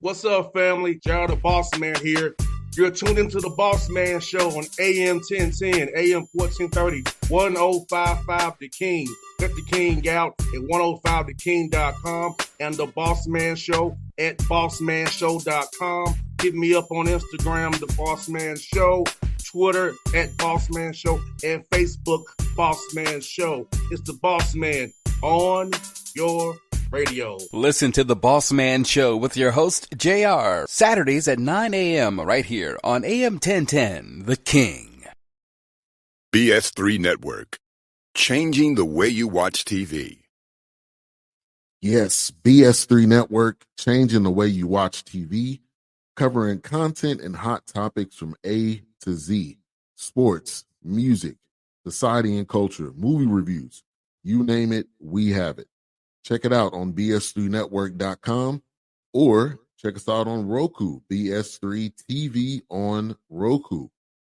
What's up, family? Gerald the Bossman here. You're tuned into the Bossman Show on AM 1010, AM 1430, 1055 The King. Let the King out at 105theking.com and the Bossman Show at bossmanshow.com. Hit me up on Instagram, The Bossman Show, Twitter at Bossman Show, and Facebook, Bossman Show. It's the Bossman on your radio. Listen to the Bossman Show with your host, JR, Saturdays at 9 a.m. right here on AM 1010, The King. BS3 Network, changing the way you watch TV. Yes, BS3 Network, changing the way you watch TV, covering content and hot topics from A to Z, sports, music, society and culture, movie reviews, you name it, we have it. Check it out on bs3network.com or check us out on Roku, BS3 TV on Roku,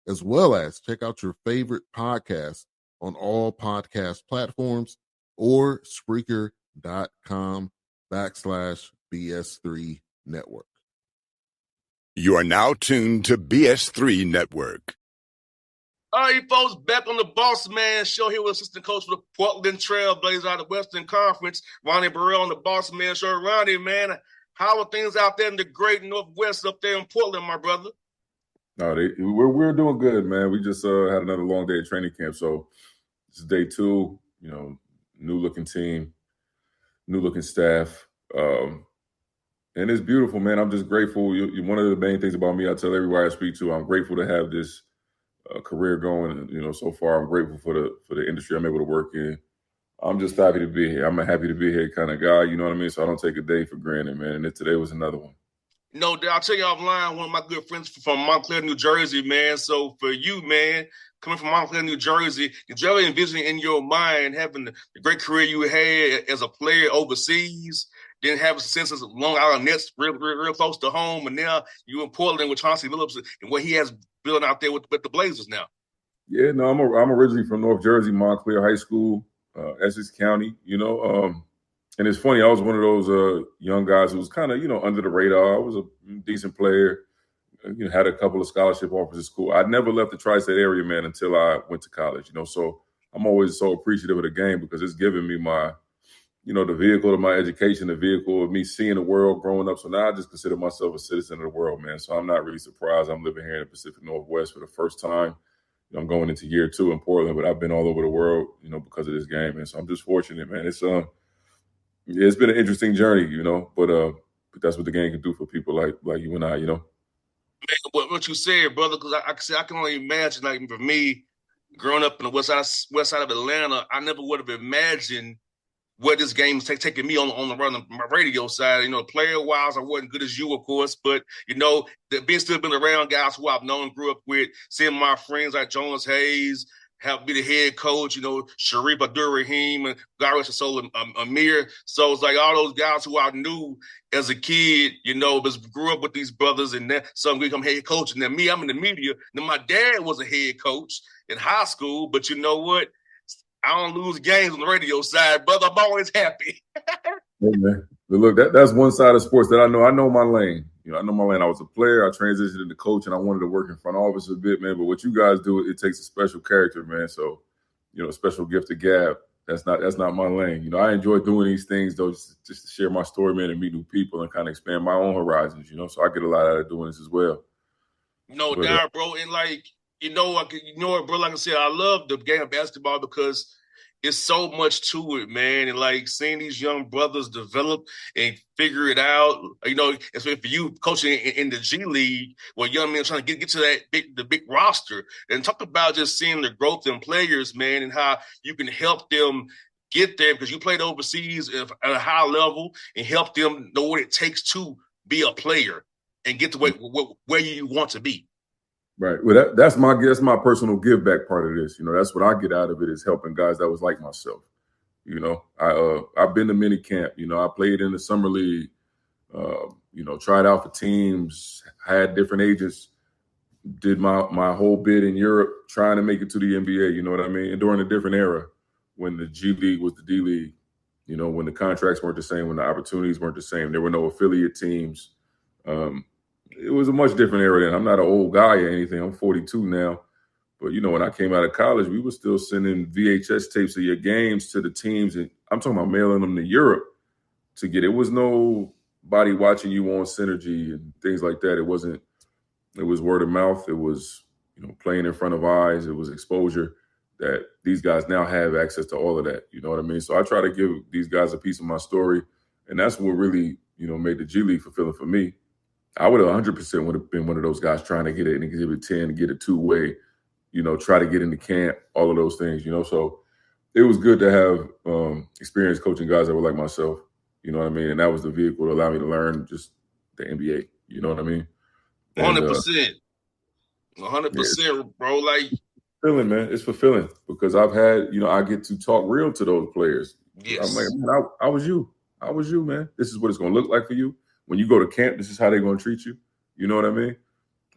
as well as check out your favorite podcast on all podcast platforms or Spreaker.com/BS3 Network. You are now tuned to BS3 Network. All right, folks, back on the Bossman Show here with assistant coach for the Portland Trail Blazers out of the Western Conference, Ronnie Burrell on the Bossman Show. Ronnie, man, how are things out there in the great Northwest up there in Portland, my brother? No, we're doing good, man. We just had another long day at training camp, so this is day 2. You know, new looking team, new looking staff, and it's beautiful, man. I'm just grateful. One of the main things about me, I tell everybody I speak to, I'm grateful to have this career going. You know, so far, I'm grateful for the industry I'm able to work in. I'm just happy to be here. I'm a happy to be here kind of guy. You know what I mean? So I don't take a day for granted, man. And today was another one. No, I'll tell you offline, one of my good friends from Montclair, New Jersey, man. So for you, man, coming from Montclair, New Jersey, did you ever envision in your mind having the great career you had as a player overseas? Didn't have a sense of Long Island Nets real close to home, and now you in Portland with Chauncey Billups and what he has built out there with the Blazers now. Yeah, no, I'm originally from North Jersey, Montclair High School, Essex County. You know, and it's funny. I was one of those young guys who was kind of under the radar. I was a decent player. You know, had a couple of scholarship offers at school. I never left the tri-state area, man, until I went to college. You know, so I'm always so appreciative of the game because it's given me my the vehicle of my education, the vehicle of me seeing the world growing up. So now I just consider myself a citizen of the world, man. So I'm not really surprised. I'm living here in the Pacific Northwest for the first time. I'm going into year 2 in Portland, but I've been all over the world, because of this game. And so I'm just fortunate, man. It's been an interesting journey, but that's what the game can do for people like you and I, Man, what you said, brother, because I can only imagine, like for me, growing up in the west side of Atlanta, I never would have imagined where this game is taking me on my radio side. Player-wise, I wasn't good as you, of course, but, still been around guys who I've known, grew up with, seeing my friends like Jonas Hayes, have be the head coach, Sharif Abdur-Rahim and God rest his soul, Amir. So it's like all those guys who I knew as a kid, grew up with these brothers, and then some become head coach. And then me, I'm in the media. Then my dad was a head coach in high school, but you know what? I don't lose games on the radio side, brother. I'm always happy. Hey, man. But look, that's one side of sports that I know. I know my lane. I know my lane. I was a player. I transitioned into coach, and I wanted to work in front office a bit, man. But what you guys do, it takes a special character, man. So, a special gift to gab. That's not my lane. I enjoy doing these things, though, just to share my story, man, and meet new people and kind of expand my own horizons, So I get a lot out of doing this as well. No doubt, bro. And what, bro, like I said, I love the game of basketball because it's so much to it, man. And like seeing these young brothers develop and figure it out, especially for you coaching in the G League, where young men trying to get to the big roster, and talk about just seeing the growth in players, man, and how you can help them get there because you played overseas at a high level and help them know what it takes to be a player and get to where you want to be. Right. Well, that's my personal give back part of this. That's what I get out of it is helping guys that was like myself. I've been to mini camp. I played in the summer league. Tried out for teams. Had different agents. Did my whole bid in Europe, trying to make it to the NBA. You know what I mean? And during a different era, when the G League was the D League. When the contracts weren't the same, when the opportunities weren't the same, there were no affiliate teams. It was a much different era then. I'm not an old guy or anything. I'm 42 now. But, when I came out of college, we were still sending VHS tapes of your games to the teams. And I'm talking about mailing them to Europe to get. It was nobody watching you on Synergy and things like that. It was word of mouth. It was, playing in front of eyes. It was exposure that these guys now have access to all of that. You know what I mean? So I try to give these guys a piece of my story. And that's what really, made the G League fulfilling for me. I would have 100% would have been one of those guys trying to get an Exhibit 10, get a two-way, try to get into camp, all of those things, So it was good to have experienced coaching guys that were like myself, you know what I mean? And that was the vehicle to allow me to learn just the NBA, you know what I mean? 100%. 100%, bro. Like, fulfilling, man. It's fulfilling because I've had, I get to talk real to those players. yes. I'm like, man, I was you. I was you, man. This is what it's going to look like for you. When you go to camp, this is how they're going to treat you. You know what I mean?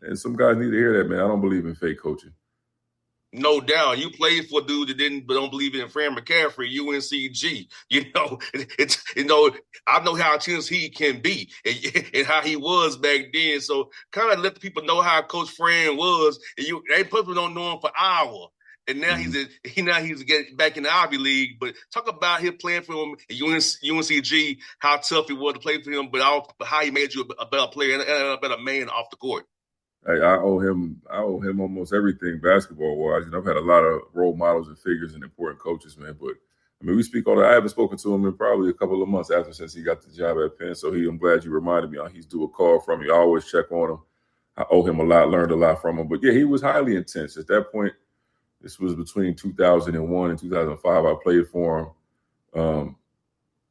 And some guys need to hear that, man. I don't believe in fake coaching. No doubt. You played for a dude that don't believe in Fran McCaffrey, UNCG. I know how intense he can be and how he was back then. So kind of let the people know how Coach Fran was. And they probably don't know him for hours. And now he's getting back in the Ivy League. But talk about him playing for him at UNCG, how tough it was to play for him, but how he made you a better player and a better man off the court. Hey, I owe him almost everything basketball-wise. I've had a lot of role models and figures and important coaches, man. But we speak all that. I haven't spoken to him in probably a couple of months since he got the job at Penn. So I'm glad you reminded me. He's due a call from me. I always check on him. I owe him a lot, learned a lot from him. But yeah, he was highly intense at that point. This was between 2001 and 2005. I played for him.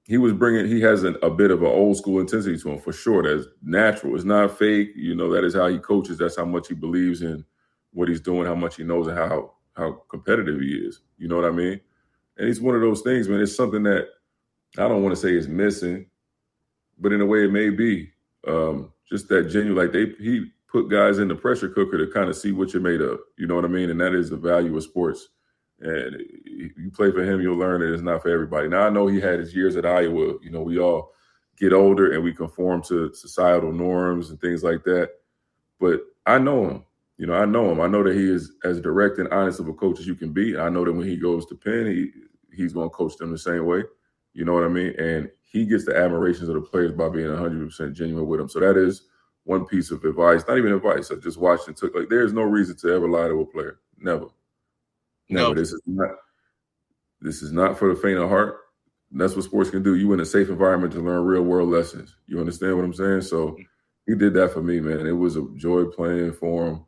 He has a bit of an old school intensity to him for sure. That's natural. It's not fake. That is how he coaches. That's how much he believes in what he's doing, how much he knows, and how competitive he is. You know what I mean? And it's one of those things, man. It's something that I don't want to say is missing, but in a way it may be. Just that genuine, he put guys in the pressure cooker to kind of see what you're made of. You know what I mean? And that is the value of sports. And you play for him, you'll learn that it's not for everybody. Now, I know he had his years at Iowa. We all get older and we conform to societal norms and things like that. But I know him. I know him. I know that he is as direct and honest of a coach as you can be. I know that when he goes to Penn, he's going to coach them the same way. You know what I mean? And he gets the admirations of the players by being 100% genuine with them. So that is one piece of advice. Not even advice. I just watched and took. There's no reason to ever lie to a player. Never. No, this is not for the faint of heart. That's what sports can do. You in a safe environment to learn real world lessons. You understand what I'm saying? So he did that for me, man. It was a joy playing for him.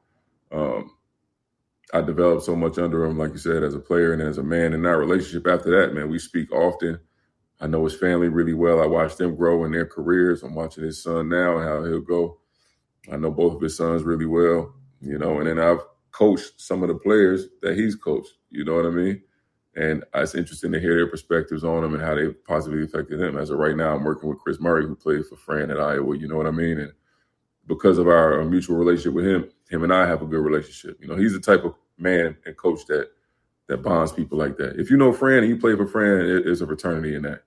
I developed so much under him, like you said, as a player and as a man. In our relationship after that, man, we speak often. I know his family really well. I watched them grow in their careers. I'm watching his son now and how he'll go. I know both of his sons really well, and then I've coached some of the players that he's coached, you know what I mean? And it's interesting to hear their perspectives on him and how they positively affected him. As of right now, I'm working with Chris Murray, who played for Fran at Iowa, you know what I mean? And because of our mutual relationship with him and I have a good relationship. He's the type of man and coach that bonds people like that. If you know Fran and you play for Fran, there's a fraternity in that.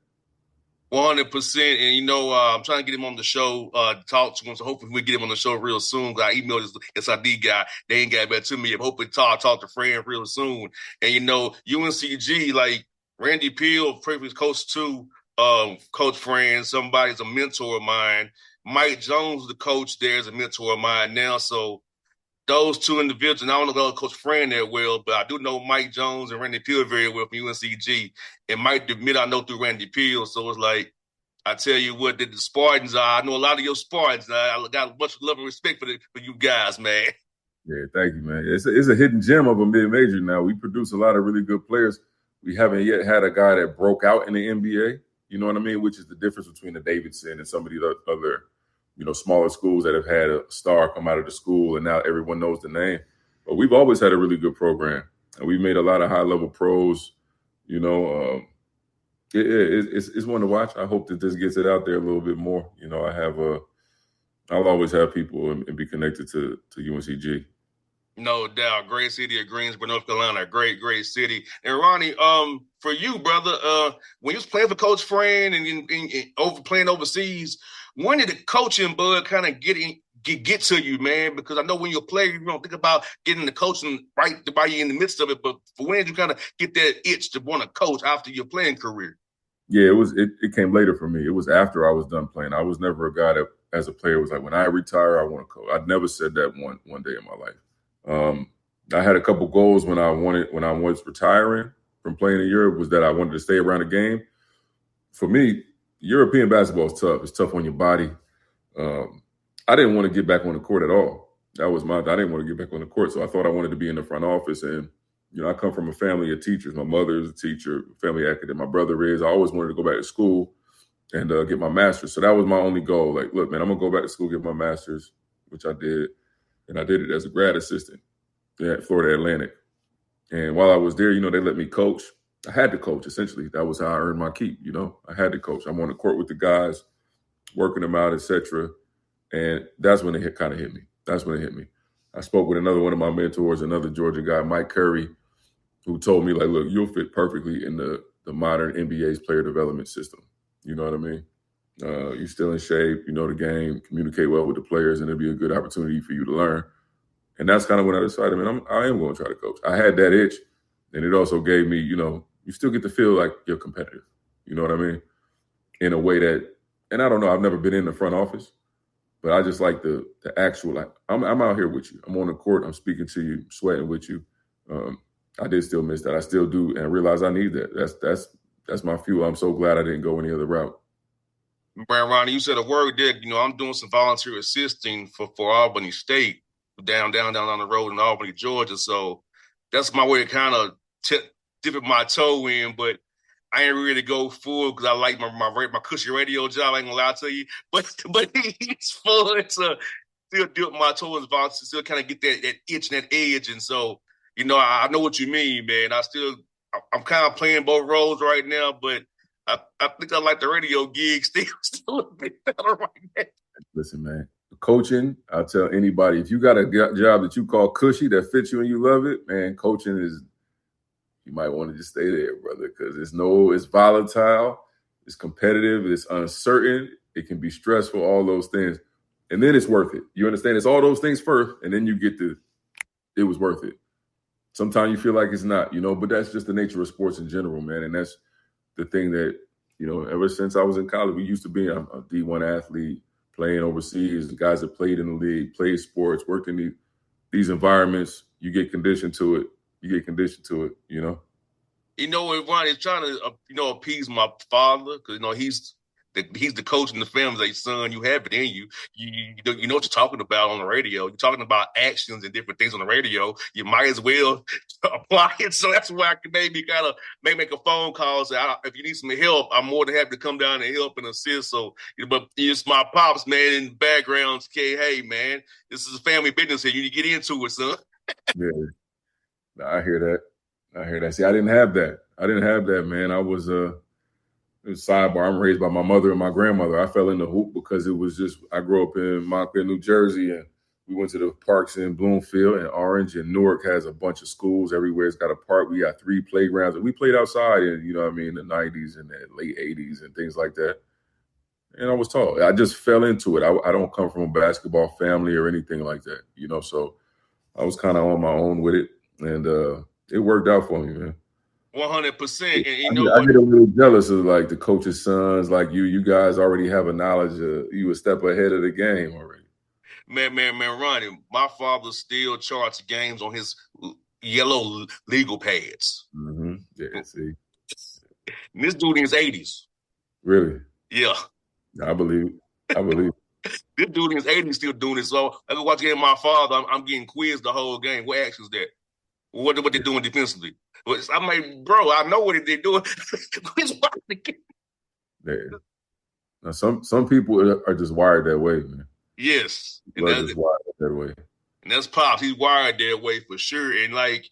100%. And, I'm trying to get him on the show, talk to him. So hopefully we get him on the show real soon. I emailed this SID guy. They ain't got back to me yet. Hopefully talk to Fran real soon. And, UNCG, like Randy Peel, previous coach too, Coach Fran, somebody's a mentor of mine. Mike Jones, the coach there, is a mentor of mine now. So those two individuals, and I don't know Coach Fran that well, but I do know Mike Jones and Randy Peel very well from UNCG. And Mike DeMitt I know through Randy Peel. So it's like, I tell you what, the Spartans are. I know a lot of your Spartans. I got much love and respect for you guys, man. Yeah, thank you, man. It's a hidden gem of a mid-major now. We produce a lot of really good players. We haven't yet had a guy that broke out in the NBA, you know what I mean, which is the difference between the Davidson and some of the other smaller schools that have had a star come out of the school and now everyone knows the name. But we've always had a really good program. And we've made a lot of high-level pros, It's one to watch. I hope that this gets it out there a little bit more. I'll always have people and be connected to UNCG. No doubt. Great city of Greensboro, North Carolina. Great, great city. And Ronnie, for you, brother, when you was playing for Coach Fran and playing overseas, when did the coaching bug kind of get to you, man? Because I know when you're a player, you don't think about getting the coaching right while you're in the midst of it. But for when did you kind of get that itch to want to coach after your playing career? Yeah, it came later for me. It was after I was done playing. I was never a guy that, as a player, was like, when I retire, I want to coach. I'd never said that one day in my life. I had a couple goals when I was retiring from playing in Europe, was that I wanted to stay around the game. For me, European basketball is tough. It's tough on your body. I didn't want to get back on the court at all. I didn't want to get back on the court, so I thought I wanted to be in the front office. And I come from a family of teachers. My mother is a teacher, family academic. My brother is. I always wanted to go back to school and get my master's. So that was my only goal. Like, look, man, I'm gonna go back to school, get my master's, which I did, and I did it as a grad assistant at Florida Atlantic. And while I was there, they let me coach. I had to coach, essentially. That was how I earned my keep, I had to coach. I'm on the court with the guys, working them out, etc. And that's when it kind of hit me. That's when it hit me. I spoke with another one of my mentors, another Georgia guy, Mike Curry, who told me, like, look, you'll fit perfectly in the modern NBA's player development system. You know what I mean? You're still in shape, you know the game, communicate well with the players, and it'll be a good opportunity for you to learn. And that's kind of when I decided, man, I am going to try to coach. I had that itch, and it also gave me, you still get to feel like you're competitive. You know what I mean? In a way that, and I don't know, I've never been in the front office, but I just like the actual, like, I'm out here with you. I'm on the court. I'm speaking to you, sweating with you. I did still miss that. I still do, and I realize I need that. That's my fuel. I'm so glad I didn't go any other route. Ronnie, you said a word there. I'm doing some volunteer assisting for Albany State down on the road in Albany, Georgia. So that's my way to kind of dipping my toe in, but I ain't really go full because I like my cushy radio job. I ain't gonna lie to you, but it's fun to still dip my toe in volunteer, still kind of get that itch and that edge. And so, I know what you mean, man. I'm kind of playing both roles right now, but I think I like the radio gig still a bit better right now. Listen, man, coaching, I'll tell anybody, if you got a job that you call cushy, that fits you and you love it, man, coaching is, you might want to just stay there, brother, because it's volatile, it's competitive, it's uncertain, it can be stressful, all those things. And then it's worth it. You understand? It's all those things first, and then you get it was worth it. Sometimes you feel like it's not, but that's just the nature of sports in general, man. And that's the thing that, ever since I was in college, we used to be a D1 athlete, playing overseas, the guys that played in the league, played sports, worked in these environments, you get conditioned to it. Ronnie's trying to, appease my father because, he's the coach in the family. Like, son, you have it in you. You know what you're talking about on the radio. You're talking about actions and different things on the radio. You might as well apply it. So that's why I can maybe kind of make a phone call. Say, if you need some help, I'm more than happy to come down and help and assist. So, but it's my pops, man, in the background. Okay, hey, man, this is a family business here. You need to get into it, son. Yeah, I hear that. See, I didn't have that, man. I was sidebar. I'm raised by my mother and my grandmother. I fell in the hoop because it was just, I grew up in Montclair, New Jersey, and we went to the parks in Bloomfield and Orange, and Newark has a bunch of schools. Everywhere's got a park. We got 3 playgrounds, and we played outside in, in the 90s and the late 80s and things like that. And I was tall. I just fell into it. I don't come from a basketball family or anything like that, so I was kind of on my own with it, and it worked out for me, man. 100%. I get a little jealous of like the coach's sons, like you guys already have a knowledge of, you a step ahead of the game already. Man, Ronnie, my father still charts games on his yellow legal pads. Mm-hmm. Yeah, see. And this dude in his 80s. Really? Yeah. I believe it. This dude in his 80s still doing it. So I go watch a game of my father. I'm getting quizzed the whole game. What action is that? What they doing defensively? I'm like, bro, I know what they're doing. Yeah. Now, some people are just wired that way, man. Yes. And that's wired that way. And that's Pops. He's wired that way for sure. And like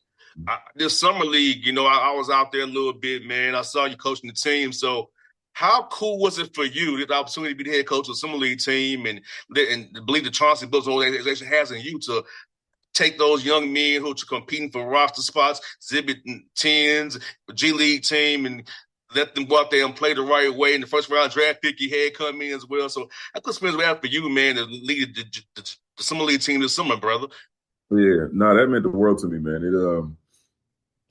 this summer league, I was out there a little bit, man. I saw you coaching the team. So how cool was it for you, the opportunity to be the head coach of a summer league team and believe the Chauncey Billups organization has in you to take those young men who are competing for roster spots, exhibit 10s, G League team, and let them go out there and play the right way. And the first round draft pick he had come in as well. So I could spend it for you, man, to lead the summer league team this summer, brother. Yeah, no, that meant the world to me, man.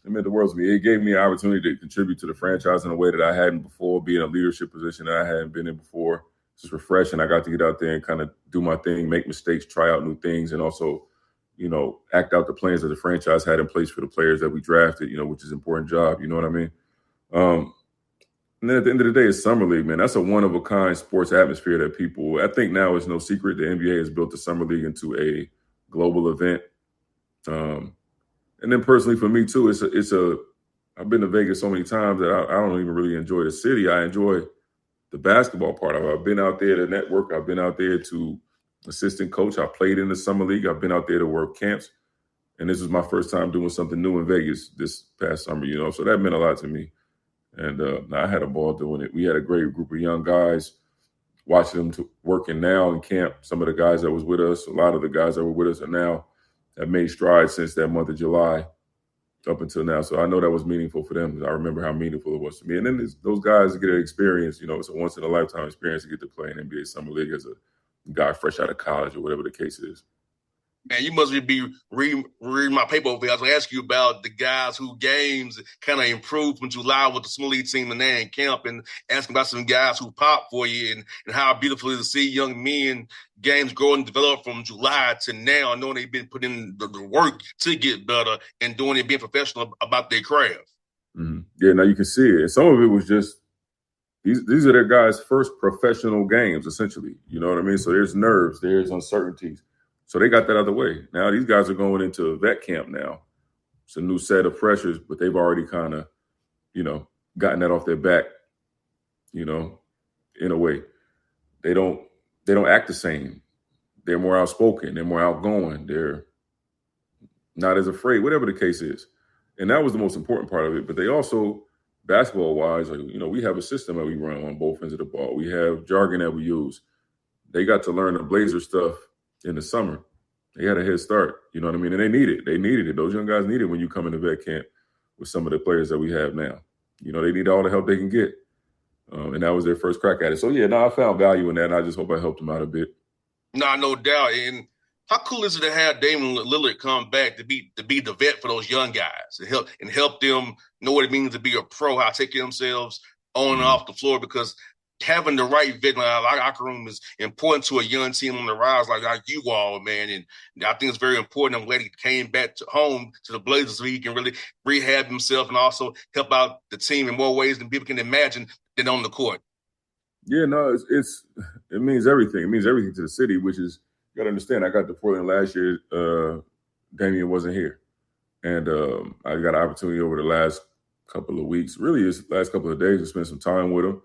It meant the world to me. It gave me an opportunity to contribute to the franchise in a way that I hadn't before, be in a leadership position that I hadn't been in before. It's just refreshing. I got to get out there and kind of do my thing, make mistakes, try out new things, and also, act out the plans that the franchise had in place for the players that we drafted, which is an important job. You know what I mean? And then at the end of the day, it's Summer League, man. That's a one-of-a-kind sports atmosphere that people – I think now it's no secret the NBA has built the Summer League into a global event. And then personally for me too, I've been to Vegas so many times that I don't even really enjoy the city. I enjoy the basketball part of it. I've been out there to network. I've been out there to assistant coach. I played in the Summer League. I've been out there to work camps. And this was my first time doing something new in Vegas this past summer, so that meant a lot to me. And I had a ball doing it. We had a great group of young guys, watching them working now in camp. Some of the guys that was with us, a lot of the guys that were with us are now have made strides since that month of July up until now. So I know that was meaningful for them. I remember how meaningful it was to me. And then those guys get an experience, it's a once-in-a-lifetime experience to get to play in NBA Summer League as a guy fresh out of college or whatever the case is. Man, you must be reading my paper over here. I was going to ask you about the guys whose games kind of improved from July with the Summer League team and there in camp, and asking about some guys who popped for you and how beautiful it is to see young men games grow and develop from July to now, knowing they've been putting in the work to get better and doing it, being professional about their craft. Mm-hmm. Yeah, now you can see it. And some of it was just these are their guys' first professional games, essentially. You know what I mean? So there's nerves, there's uncertainties. So they got that out of the way. Now these guys are going into vet camp now. It's a new set of pressures, but they've already kind of, gotten that off their back, in a way. They don't act the same. They're more outspoken. They're more outgoing. They're not as afraid, whatever the case is. And that was the most important part of it. But they also, basketball-wise, we have a system that we run on both ends of the ball. We have jargon that we use. They got to learn the Blazer stuff in the summer. They had a head start, you know what I mean? And they need it. They needed it. Those young guys need it when you come into vet camp with some of the players that we have now. They need all the help they can get. And that was their first crack at it. So, I found value in that, and I just hope I helped them out a bit. No doubt. And how cool is it to have Damian Lillard come back to be the vet for those young guys and help them know what it means to be a pro, how to take care of themselves on and off the floor, because having the right vet in our locker room is important to a young team on the rise like you all, man. And I think it's very important. I'm glad he came back to home to the Blazers so he can really rehab himself and also help out the team in more ways than people can imagine than on the court. Yeah, no, it means everything. It means everything to the city, which is, you got to understand, I got to Portland last year. Damian wasn't here. And I got an opportunity over the last couple of weeks, really just last couple of days, to spend some time with him.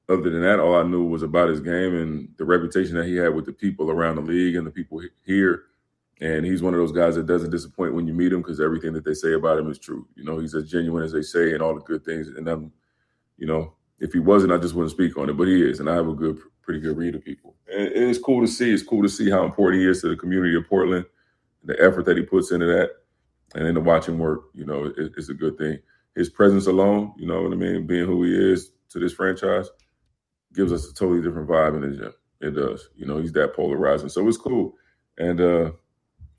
Other than that, all I knew was about his game and the reputation that he had with the people around the league and the people here. And he's one of those guys that doesn't disappoint when you meet him, because everything that they say about him is true. He's as genuine as they say and all the good things. And I'm, if he wasn't, I just wouldn't speak on it. But he is, and I have a pretty good read of people. And it's cool to see. It's cool to see how important he is to the community of Portland, the effort that he puts into that, and then to watch him work. It's a good thing. His presence alone, you know what I mean, being who he is to this franchise, gives us a totally different vibe in the gym. It does. He's that polarizing. So it's cool. And a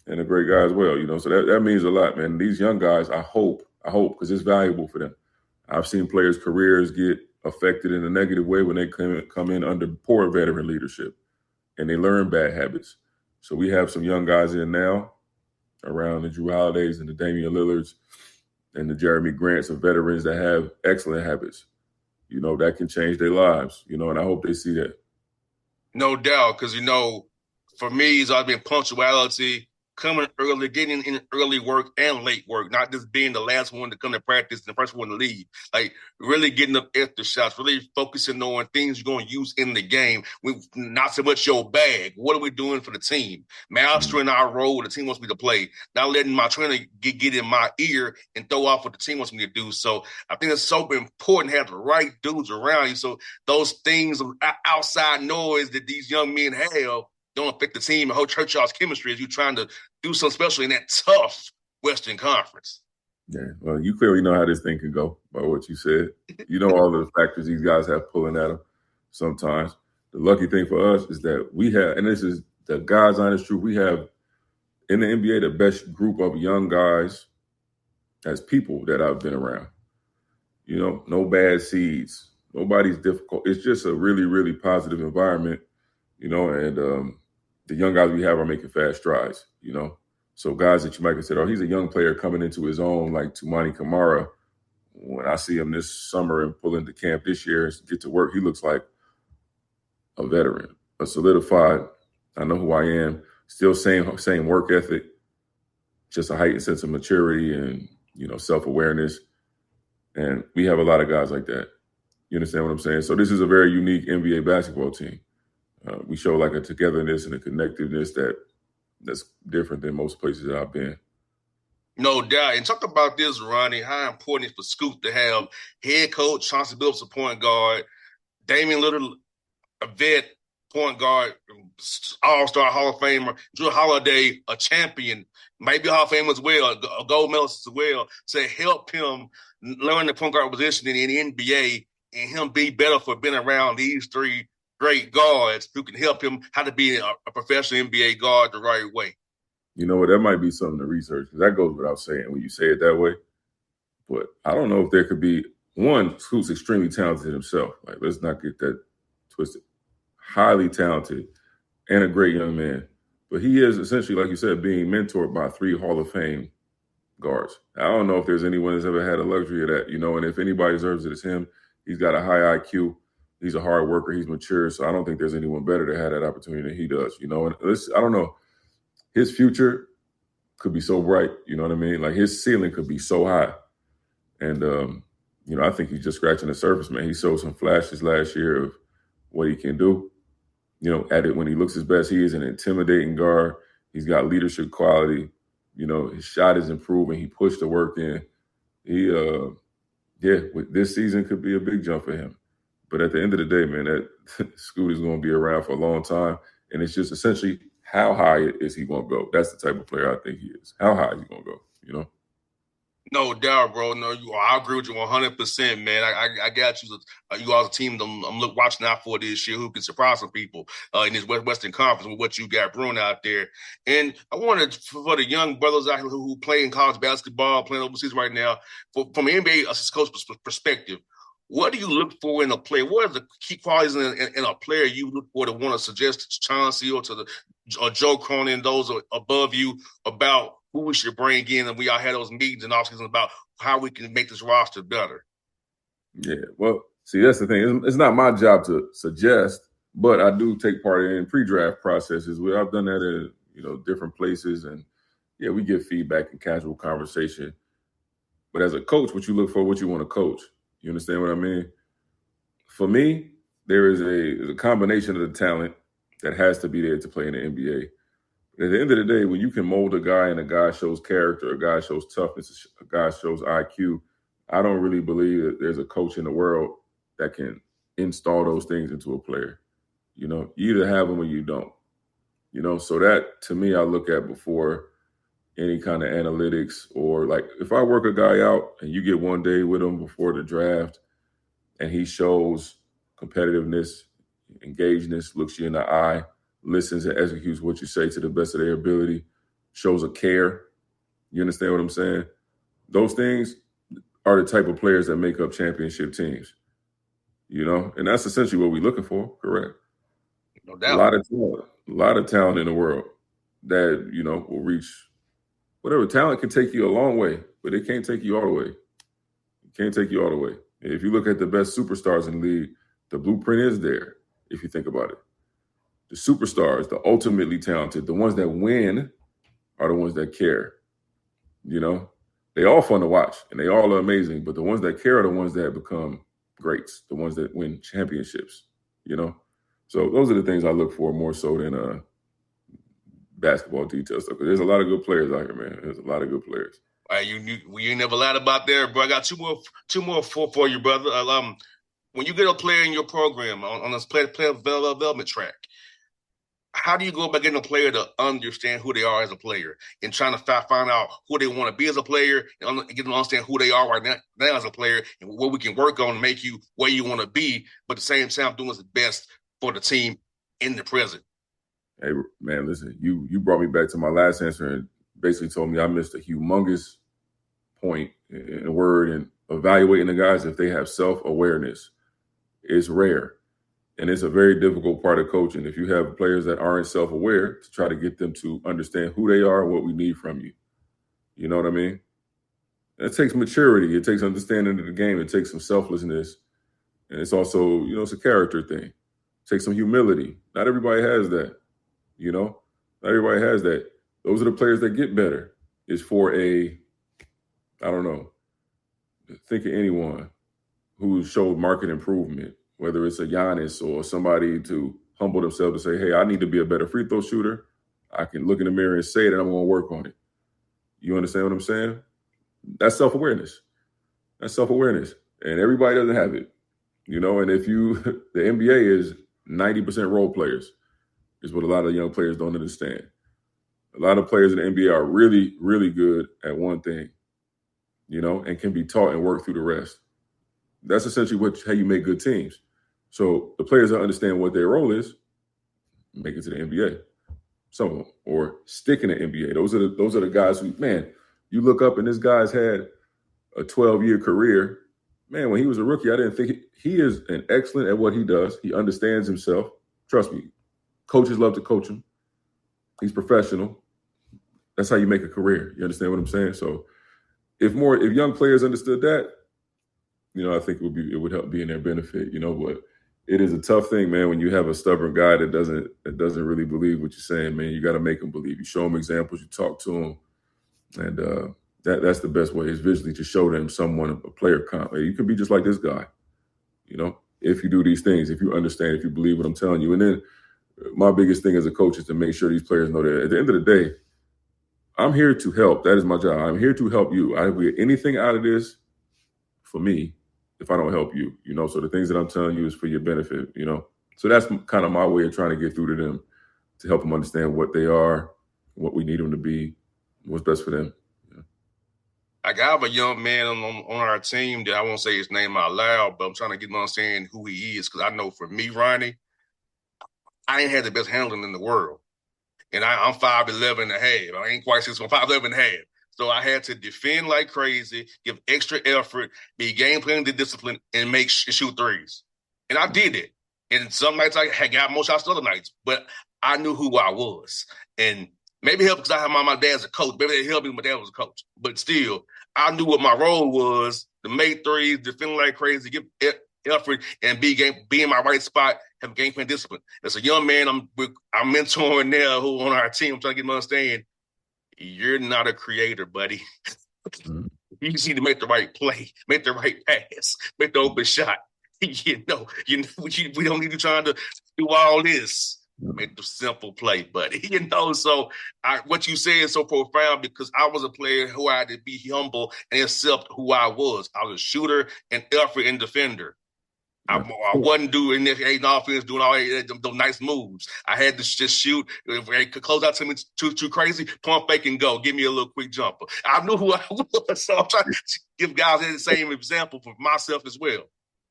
great guy as well, So that means a lot, man. These young guys, I hope, because it's valuable for them. I've seen players' careers get affected in a negative way when they come in under poor veteran leadership and they learn bad habits. So we have some young guys in now around the Drew Holidays and the Damian Lillards and the Jeremy Grants of veterans that have excellent habits. That can change their lives, and I hope they see that. No doubt, because, for me, it's always been punctuality, coming early, getting in early work and late work, not just being the last one to come to practice and the first one to leave. Like, really getting up extra shots, really focusing on things you're going to use in the game, not so much your bag. What are we doing for the team? Mastering our role the team wants me to play, not letting my trainer get in my ear and throw off what the team wants me to do. So I think it's so important to have the right dudes around you, so those things of outside noise that these young men have don't affect the team and hurt y'all's chemistry as you're trying to do something special in that tough Western Conference. Yeah, well, you clearly know how this thing can go by what you said. You know all of the factors these guys have pulling at them sometimes. The lucky thing for us is that we have, and this is the God's honest truth, we have in the NBA the best group of young guys as people that I've been around. You know, no bad seeds. Nobody's difficult. It's just a really, really positive environment, you know, and the young guys we have are making fast strides, you know. So guys that you might consider, oh, he's a young player coming into his own, like Tumani Kamara. When I see him this summer and pull into camp this year and get to work, he looks like a veteran, a solidified, I know who I am, still same work ethic, just a heightened sense of maturity and, you know, self-awareness. And we have a lot of guys like that. You understand what I'm saying? So this is a very unique NBA basketball team. We show like a togetherness and a connectiveness that's different than most places that I've been. No doubt. And talk about this, Ronnie, how important it is for Scoop to have head coach Chauncey Billups, a point guard, Damian Lillard, a vet point guard, all-star Hall of Famer, Drew Holiday, a champion, maybe a Hall of Famer as well, a gold medalist as well, to help him learn the point guard position in the NBA and him be better for being around these three great guards who can help him how to be a professional NBA guard the right way. You know what? That might be something to research because that goes without saying when you say it that way. But I don't know if there could be one who's extremely talented himself. Like, let's not get that twisted. Highly talented and a great young man. But he is essentially, like you said, being mentored by 3 Hall of Fame guards. I don't know if there's anyone that's ever had a luxury of that, you know, and if anybody deserves it, it's him. He's got a high IQ. He's a hard worker. He's mature. So I don't think there's anyone better to have that opportunity than he does, you know. And I don't know. His future could be so bright, you know what I mean? Like his ceiling could be so high. And, you know, I think he's just scratching the surface, man. He showed some flashes last year of what he can do. You know, at it when he looks his best, he is an intimidating guard. He's got leadership quality. You know, his shot is improving. He pushed the work in. This season could be a big jump for him. But at the end of the day, man, that Scoot is going to be around for a long time. And it's just essentially how high is he going to go? That's the type of player I think he is. How high is he going to go, you know? No doubt, bro. No, I agree with you 100%, man. I got you. You all the team I'm watching out for this year who can surprise some people in this Western Conference with what you got brewing out there. And I wanted for the young brothers out here who play in college basketball, playing overseas right now, from an NBA coach perspective, what do you look for in a player? What are the key qualities in a player you look for to want to suggest to Chauncey or to or Joe Cronin and those above you about who we should bring in, and we all had those meetings and offseason about how we can make this roster better? Yeah, well, see, that's the thing. It's not my job to suggest, but I do take part in pre-draft processes. I've done that at different places, and yeah, we get feedback and casual conversation. But as a coach, what you look for, what you want to coach. You understand what I mean? For me, there is a combination of the talent that has to be there to play in the NBA. At the end of the day, when you can mold a guy and a guy shows character, a guy shows toughness, a guy shows IQ, I don't really believe that there's a coach in the world that can install those things into a player. You know, you either have them or you don't. You know, so that to me, I look at before any kind of analytics or like if I work a guy out and you get one day with him before the draft and he shows competitiveness, engagedness, looks you in the eye, listens and executes what you say to the best of their ability, shows a care. You understand what I'm saying? Those things are the type of players that make up championship teams, you know? And that's essentially what we're looking for, correct? No doubt. A lot of talent in the world that, you know, will reach whatever. Talent can take you a long way, but it can't take you all the way. It can't take you all the way. If you look at the best superstars in the league, the blueprint is there, if you think about it. The superstars, the ultimately talented, the ones that win are the ones that care. You know, they all fun to watch and they all are amazing, but the ones that care are the ones that become greats, the ones that win championships, you know? So those are the things I look for more so than basketball details. Because there's a lot of good players out here, man. There's a lot of good players. You ain't never lied about there, bro. I got two more for you, brother. When you get a player in your program on this player development track, how do you go about getting a player to understand who they are as a player and trying to find out who they want to be as a player and get them to understand who they are right now as a player and what we can work on to make you where you want to be, but at the same time doing what's best for the team in the present? Hey, man, listen, you brought me back to my last answer and basically told me I missed a humongous point in the word and evaluating the guys if they have self-awareness. It's rare. And it's a very difficult part of coaching. If you have players that aren't self-aware, to try to get them to understand who they are and what we need from you. You know what I mean? It takes maturity. It takes understanding of the game. It takes some selflessness. And it's also, it's a character thing. It takes some humility. Not everybody has that. Not everybody has that. Those are the players that get better. It's for I don't know, think of anyone who showed market improvement, whether it's a Giannis or somebody to humble themselves and say, hey, I need to be a better free throw shooter. I can look in the mirror and say that I'm going to work on it. You understand what I'm saying? That's self-awareness. And everybody doesn't have it, and if the NBA is 90% role players is what a lot of young players don't understand. A lot of players in the NBA are really, really good at one thing, and can be taught and work through the rest. That's essentially how you make good teams. So the players that understand what their role is, make it to the NBA. Some of them, or stick in the NBA. Those are the guys who, man, you look up and this guy's had a 12-year career. Man, when he was a rookie, I didn't think he is an excellent at what he does. He understands himself. Trust me, coaches love to coach him. He's professional. That's how you make a career. You understand what I'm saying? So if young players understood that, I think it would help be in their benefit, but it is a tough thing, man, when you have a stubborn guy that doesn't really believe what you're saying, man. You got to make him believe. You show him examples, you talk to him, and that's the best way is visually to show them someone, a player comp. Hey, you can be just like this guy, if you do these things, if you understand, if you believe what I'm telling you. And then my biggest thing as a coach is to make sure these players know that at the end of the day, I'm here to help. That is my job. I'm here to help you. I don't get anything out of this for me if I don't help you, so the things that I'm telling you is for your benefit, So that's kind of my way of trying to get through to them, to help them understand what they are, what we need them to be, what's best for them. I have a young man on our team that I won't say his name out loud, but I'm trying to get him to understand who he is, because I know for me, Ronnie, I ain't had the best handling in the world. And I'm 5'11" and a half. I ain't quite 6'1", 5'11" and a half. So I had to defend like crazy, give extra effort, be game planning to discipline, and shoot threes. And I did it. And some nights I had got more shots than other nights, but I knew who I was. And maybe it helped because I had my dad as a coach. Maybe it helped me when my dad was a coach. But still, I knew what my role was: to make threes, defend like crazy, give effort, and be in my right spot, have game plan discipline. As a young man, I'm mentoring now who on our team. I'm trying to get them to understand, you're not a creator, buddy. Mm-hmm. You just need to make the right play, make the right pass, make the open shot. We don't need you trying to do all this. Make the simple play, buddy. So what you say is so profound, because I was a player who I had to be humble and accept who I was. I was a shooter and effort and defender. I wasn't doing offense, doing all those nice moves. I had to just shoot. If they could close out to me too crazy, pump fake and go. Give me a little quick jumper. I knew who I was, so I'm trying to give guys the same example for myself as well.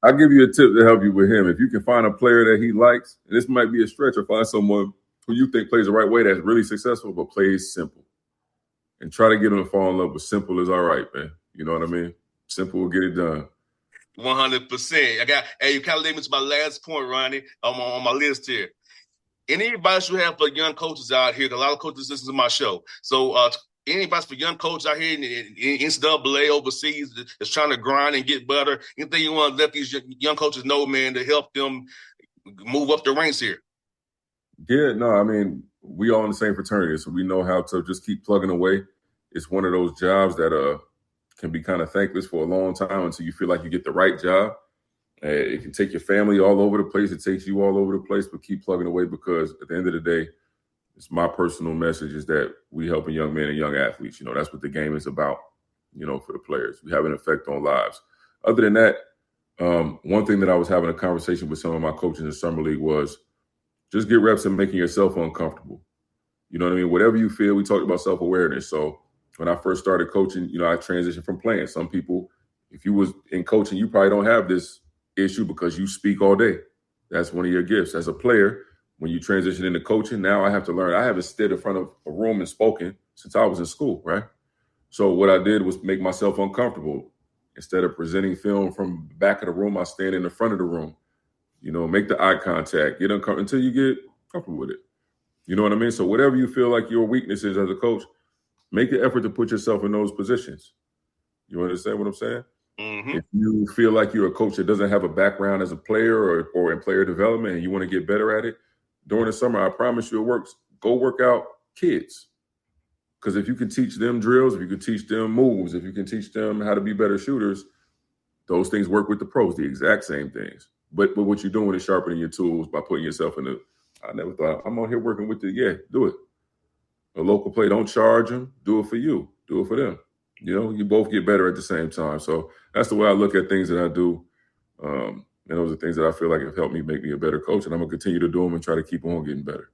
I'll give you a tip to help you with him. If you can find a player that he likes, and this might be a stretch, or find someone who you think plays the right way that's really successful but plays simple, and try to get him to fall in love with simple is all right, man. You know what I mean? Simple will get it done. 100%. You kind of led me to my last point, Ronnie, on my list here. Any advice you have for young coaches out here? A lot of coaches listen to my show. So any advice for young coaches out here in NCAA overseas that's trying to grind and get better? Anything you want to let these young coaches know, man, to help them move up the ranks here? Yeah, no, I mean, we all in the same fraternity, so we know how to just keep plugging away. It's one of those jobs that can be kind of thankless for a long time until you feel like you get the right job. It can take your family all over the place. It takes you all over the place, but keep plugging away, because at the end of the day, it's my personal message is that we helping young men and young athletes. That's what the game is about, for the players. We have an effect on lives. Other than that, one thing that I was having a conversation with some of my coaches in Summer League was just get reps in making yourself uncomfortable. You know what I mean? Whatever you feel, we talked about self-awareness. So when I first started coaching, I transitioned from playing. Some people, if you was in coaching, you probably don't have this issue because you speak all day. That's one of your gifts. As a player, when you transition into coaching, now I have to learn. I haven't stood in front of a room and spoken since I was in school, right? So what I did was make myself uncomfortable. Instead of presenting film from the back of the room, I stand in the front of the room. Make the eye contact, get uncomfortable until you get comfortable with it. You know what I mean? So whatever you feel like your weakness is as a coach, make an effort to put yourself in those positions. You understand what I'm saying? Mm-hmm. If you feel like you're a coach that doesn't have a background as a player or in player development and you want to get better at it, during the summer, I promise you it works. Go work out kids. Because if you can teach them drills, if you can teach them moves, if you can teach them how to be better shooters, those things work with the pros, the exact same things. But what you're doing is sharpening your tools by putting yourself in I never thought, I'm out here working with do it. A local play, don't charge them. Do it for you. Do it for them. You both get better at the same time. So that's the way I look at things that I do. And those are things that I feel like have helped me make me a better coach. And I'm going to continue to do them and try to keep on getting better.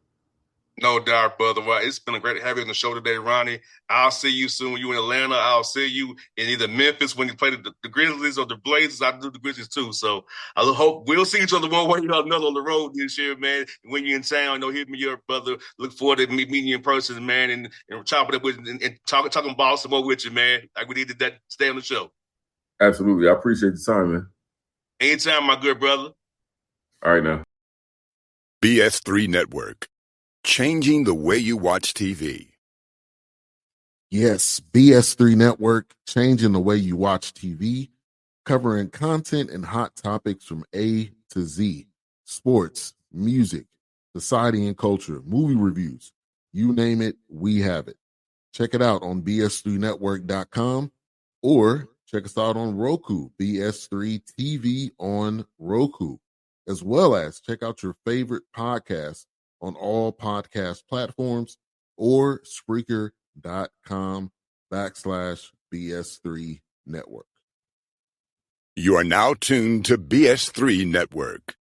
No doubt, brother. Well, it's been a great to have you on the show today, Ronnie. I'll see you soon when you're in Atlanta. I'll see you in either Memphis when you play the Grizzlies or the Blazers. I do the Grizzlies too. So I hope we'll see each other one way or another on the road this year, man. When you're in town, hit me up, brother. Look forward to meeting you in person, man, and chopping up with and talking ball some more with you, man. Like we did that today on the show. Absolutely. I appreciate the time, man. Anytime, my good brother. All right, now. BS3 Network. Changing the way you watch TV. Yes, BS3 Network, changing the way you watch TV, covering content and hot topics from A to Z. Sports, music, society and culture, movie reviews. You name it, we have it. Check it out on bs3network.com or check us out on Roku, BS3 TV on Roku, as well as check out your favorite podcast on all podcast platforms or Spreaker.com/BS3 Network. You are now tuned to BS3 Network.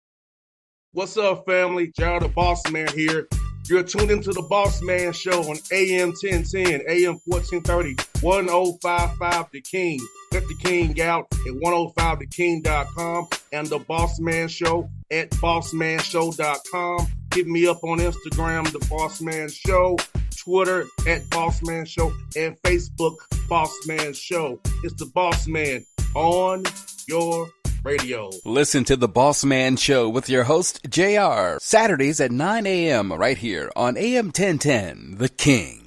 What's up, family? Jared the Bossman here. You're tuned into the Bossman Show on AM 1010, AM 1430, 1055 The King. Let the King out at 105theking.com and the Bossman Show at bossmanshow.com. Hit me up on Instagram, The Bossman Show, Twitter at Bossman Show, and Facebook, Bossman Show. It's the Bossman on your radio. Listen to The Bossman Show with your host, JR, Saturdays at 9 a.m. right here on AM 1010, The King.